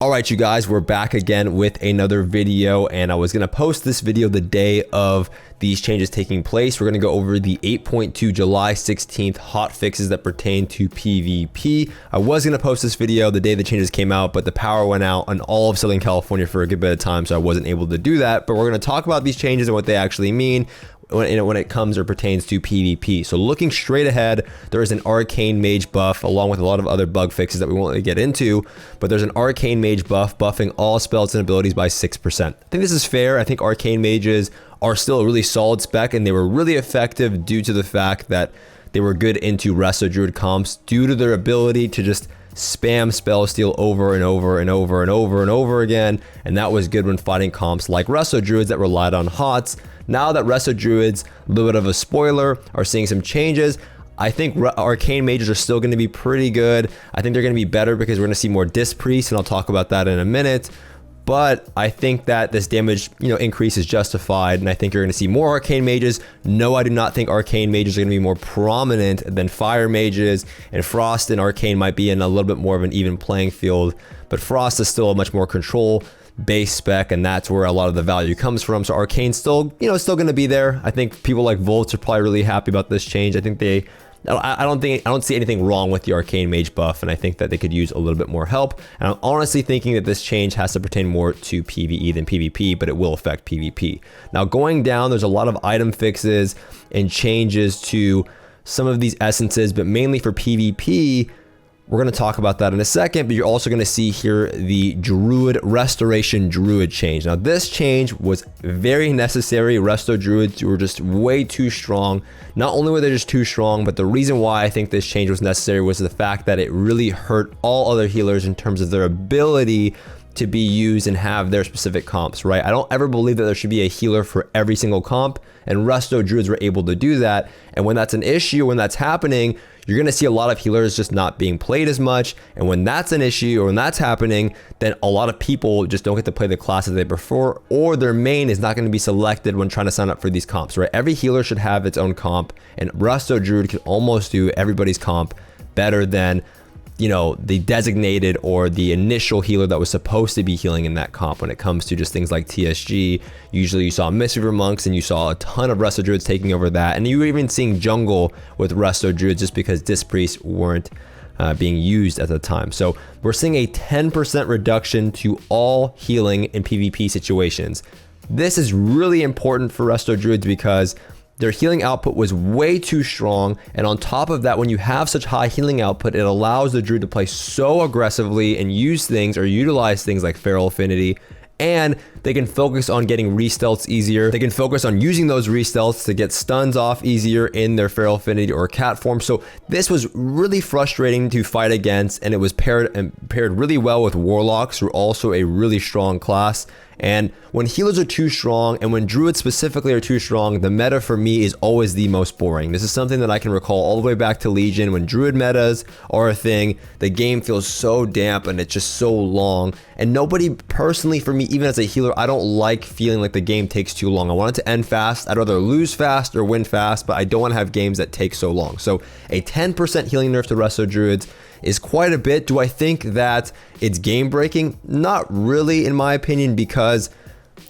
Alright you guys, we're back again with another video, and I was going to post this video the day of these changes taking place. We're going to go over the 8.2 July 16th hot fixes that pertain to PvP. I was going to post this video the day the changes came out, but the power went out in all of Southern California for a good bit of time, so I wasn't able to do that. But we're going to talk about these changes and what they actually mean when it comes or pertains to PvP. So looking straight ahead, there is an Arcane Mage buff along with a lot of other bug fixes that we won't really get into, but there's an Arcane Mage buff buffing all spells and abilities by 6%. I think this is fair. I think Arcane Mages are still a really solid spec, and they were really effective due to the fact that they were good into Resto Druid comps due to their ability to just spam spell steal over and over and over and over and over again, and that was good when fighting comps like Resto Druids that relied on hots. Now that Resto Druids, a little bit of a spoiler, are seeing some changes, I think Arcane Mages are still going to be pretty good. I think they're going to be better because we're going to see more Disc Priests, and I'll talk about that in a minute. But I think that this damage, increase is justified, and I think you're going to see more Arcane Mages. No, I do not think Arcane Mages are going to be more prominent than Fire Mages, and Frost and Arcane might be in a little bit more of an even playing field, but Frost is still a much more control base spec, and that's where a lot of the value comes from. So Arcane's still, still going to be there. I think people like Volts are probably really happy about this change. I think I don't see anything wrong with the Arcane Mage buff, and I think that they could use a little bit more help. And I'm honestly thinking that this change has to pertain more to PvE than PvP, but it will affect PvP. Now going down, there's a lot of item fixes and changes to some of these essences, but mainly for PvP. We're going to talk about that in a second, but you're also going to see here the Druid Restoration Druid change. Now this change was very necessary. Resto Druids were just way too strong. Not only were they just too strong, but the reason why I think this change was necessary was the fact that it really hurt all other healers in terms of their ability to be used and have their specific comps, right? I don't ever believe that there should be a healer for every single comp, and Resto Druids were able to do that. And when that's an issue, when that's happening, you're going to see a lot of healers just not being played as much. And when that's an issue or when that's happening, then a lot of people just don't get to play the classes they prefer, or their main is not going to be selected when trying to sign up for these comps, right? Every healer should have its own comp, and Resto Druid can almost do everybody's comp better than the designated or the initial healer that was supposed to be healing in that comp. When it comes to just things like TSG, usually you saw Mistweaver Monks and you saw a ton of Resto Druids taking over that, and you were even seeing jungle with Resto Druids just because Disc Priests weren't being used at the time. So we're seeing a 10% reduction to all healing in PvP situations. This is really important for Resto Druids because their healing output was way too strong, and on top of that, when you have such high healing output, it allows the Druid to play so aggressively and use things or utilize things like Feral Affinity, and they can focus on getting restelts easier. They can focus on using those restelts to get stuns off easier in their Feral Affinity or Cat form. So this was really frustrating to fight against, and it was paired really well with Warlocks, who are also a really strong class. And when healers are too strong, and when Druids specifically are too strong, the meta for me is always the most boring. This is something that I can recall all the way back to Legion. When Druid metas are a thing, the game feels so damp and it's just so long. And nobody, personally for me, even as a healer, I don't like feeling like the game takes too long. I want it to end fast. I'd rather lose fast or win fast, but I don't want to have games that take so long. So a 10% healing nerf to Resto Druids is quite a bit. Do I think that it's game breaking? Not really, in my opinion, because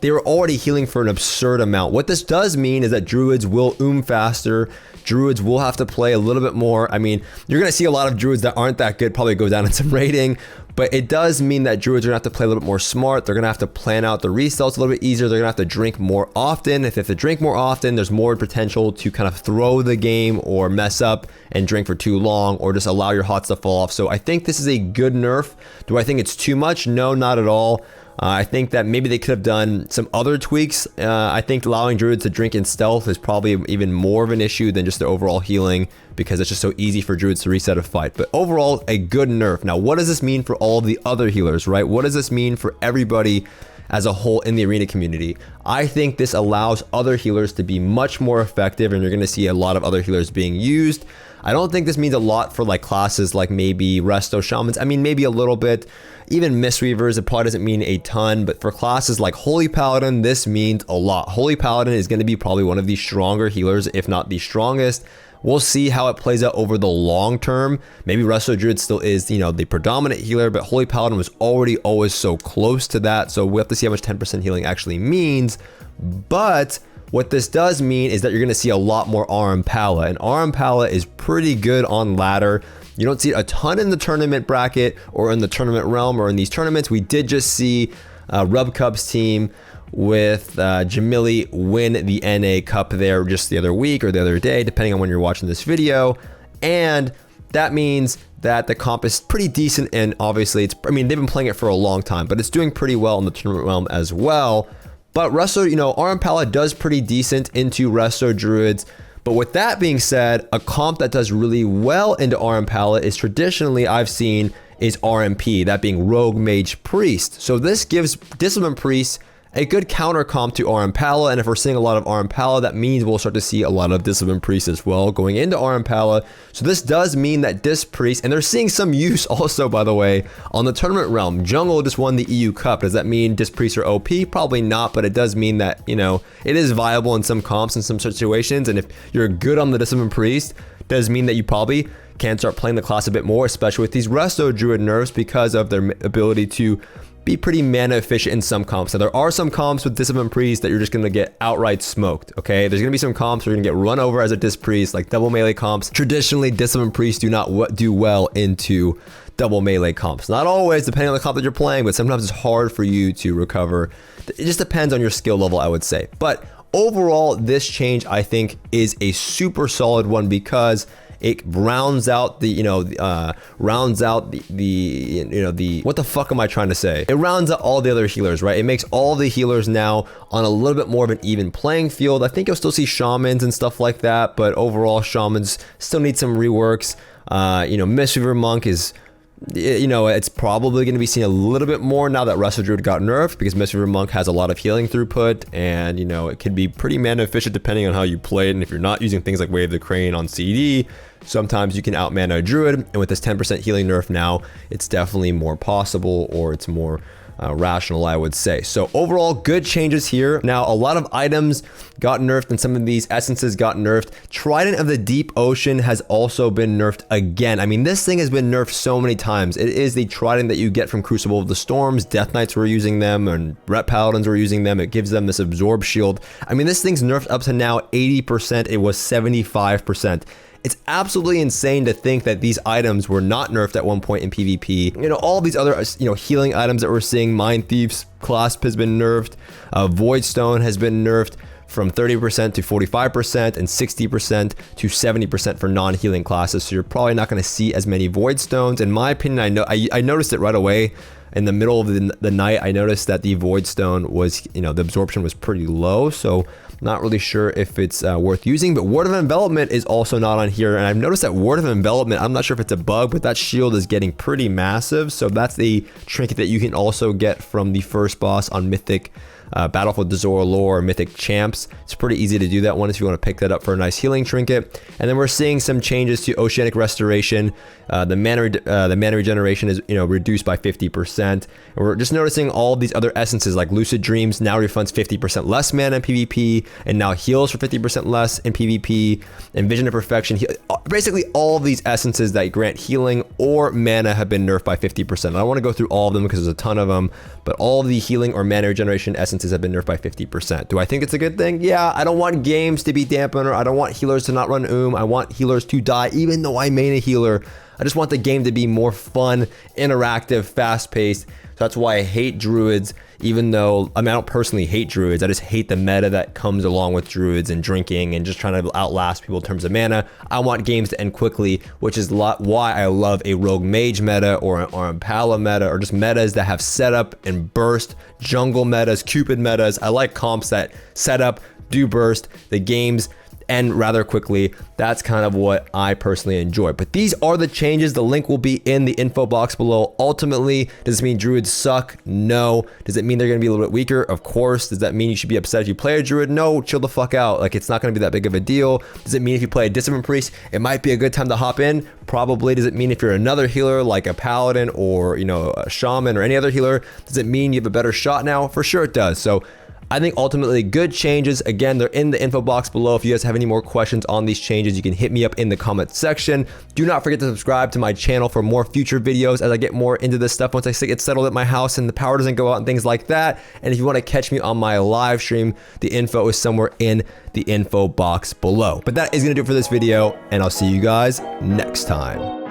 they were already healing for an absurd amount. What this does mean is that Druids will faster. Druids will have to play a little bit more. I mean, you're going to see a lot of Druids that aren't that good probably go down in some rating, but it does mean that Druids are going to have to play a little bit more smart. They're going to have to plan out the restarts a little bit easier. They're going to have to drink more often. If they drink more often, there's more potential to kind of throw the game or mess up and drink for too long, or just allow your hots to fall off. So I think this is a good nerf. Do I think it's too much? No, not at all. I think that maybe they could have done some other tweaks. I think allowing Druids to drink in stealth is probably even more of an issue than just the overall healing, because it's just so easy for Druids to reset a fight. But overall, a good nerf. Now, what does this mean for all of the other healers, right? What does this mean for everybody as a whole in the arena community? I think this allows other healers to be much more effective, and you're going to see a lot of other healers being used. I don't think this means a lot for like classes like maybe Resto Shamans. I mean, maybe a little bit. Even Mistweavers, it probably doesn't mean a ton, but for classes like Holy Paladin, this means a lot. Holy Paladin is going to be probably one of the stronger healers, if not the strongest. We'll see how it plays out over the long term. Maybe Resto Druid still is, you know, the predominant healer, but Holy Paladin was already always so close to that. So we have to see how much 10% healing actually means. But what this does mean is that you're going to see a lot more RM Pala, and RM Pala is pretty good on ladder. You don't see a ton in the tournament bracket or in the tournament realm or in these tournaments. We did just see Rub Cub's team with Jamili win the NA Cup there just the other week or the other day, depending on when you're watching this video. And that means that the comp is pretty decent, and obviously it's, I mean, they've been playing it for a long time, but it's doing pretty well in the tournament realm as well. But Resto, you know, RM Pala does pretty decent into Resto Druids. But with that being said, a comp that does really well into RM Pala is traditionally, I've seen, is RMP, that being Rogue Mage Priest. So this gives Discipline Priest a good counter comp to RM Pala, and if we're seeing a lot of RM Pala, that means we'll start to see a lot of Discipline Priest as well going into RM Pala. So this does mean that Disc Priest, and they're seeing some use also, by the way, on the tournament realm. Jungle just won the EU Cup. Does that mean Disc Priests are OP? Probably not, but it does mean that, you know, it is viable in some comps in some situations, and if you're good on the Discipline Priest, does mean that you probably can start playing the class a bit more, especially with these Resto Druid nerfs, because of their ability to be pretty mana efficient in some comps. So there are some comps with Discipline Priest that you're just gonna get outright smoked, okay? There's gonna be some comps where you're gonna get run over as a Disc Priest, like double melee comps. Traditionally, Discipline Priests do not do well into double melee comps. Not always, depending on the comp that you're playing, but sometimes it's hard for you to recover. It just depends on your skill level, I would say. But overall, this change, I think, is a super solid one, because it rounds out the, what the fuck am I trying to say? It rounds out all the other healers, right? It makes all the healers now on a little bit more of an even playing field. I think you'll still see shamans and stuff like that, but overall shamans still need some reworks. Mistweaver Monk is, it's probably going to be seen a little bit more now that Resto Druid got nerfed, because Mistweaver Monk has a lot of healing throughput, and it can be pretty mana efficient depending on how you play it. And if you're not using things like Wave the Crane on CD, sometimes you can out mana a Druid, and with this 10% healing nerf now, it's definitely more possible, or it's more rational, I would say. So overall, good changes here. Now, a lot of items got nerfed, and some of these essences got nerfed. Trident of the Deep Ocean has also been nerfed again. I mean, this thing has been nerfed so many times. It is the trident that you get from Crucible of the Storms. Death Knights were using them, and Ret Paladins were using them. It gives them this absorb shield. I mean, this thing's nerfed up to now 80%. It was 75%. It's absolutely insane to think that these items were not nerfed at one point in PvP. All these other, healing items that we're seeing. Mind Thief's clasp has been nerfed. Void Stone has been nerfed from 30% to 45% and 60% to 70% for non-healing classes. So you're probably not going to see as many Void Stones. In my opinion, I noticed it right away. In the middle of the night, I noticed that the Void Stone was, the absorption was pretty low. So not really sure if it's worth using. But Word of Envelopment is also not on here. And I've noticed that Word of Envelopment, I'm not sure if it's a bug, but that shield is getting pretty massive. So that's the trinket that you can also get from the first boss on Mythic Battlefield Dazora Lore or Mythic Champs. It's pretty easy to do that one if you want to pick that up for a nice healing trinket. And then we're seeing some changes to Oceanic Restoration. The mana regeneration is reduced by 50%. And we're just noticing all of these other essences like Lucid Dreams now refunds 50% less mana in PvP, and now heals for 50% less in PvP. And Vision of Perfection, basically all of these essences that grant healing or mana have been nerfed by 50%. I don't want to go through all of them because there's a ton of them, but all of the healing or mana regeneration essences have been nerfed by 50%. Do I think it's a good thing? Yeah, I don't want games to be dampener. I don't want healers to not run I want healers to die, even though I main a healer. I just want the game to be more fun, interactive, fast-paced. So that's why I hate Druids, even though, I don't personally hate Druids. I just hate the meta that comes along with Druids and drinking and just trying to outlast people in terms of mana. I want games to end quickly, which is why I love a Rogue Mage meta or a Pala meta, or just metas that have setup and burst, jungle metas, Cupid metas. I like comps that set up, do burst, the games end rather quickly. That's kind of what I personally enjoy. But these are the changes. The link will be in the info box below. Ultimately, does this mean Druids suck? No. Does it mean they're going to be a little bit weaker? Of course. Does that mean you should be upset if you play a Druid? No, chill the fuck out. Like, it's not going to be that big of a deal. Does it mean if you play a Discipline Priest, it might be a good time to hop in? Probably. Does it mean if you're another healer like a Paladin or, a Shaman or any other healer, does it mean you have a better shot now? For sure it does. So I think ultimately good changes. Again, they're in the info box below. If you guys have any more questions on these changes, you can hit me up in the comment section. Do not forget to subscribe to my channel for more future videos as I get more into this stuff once I get settled at my house and the power doesn't go out and things like that. And if you want to catch me on my live stream, the info is somewhere in the info box below. But that is going to do it for this video, and I'll see you guys next time.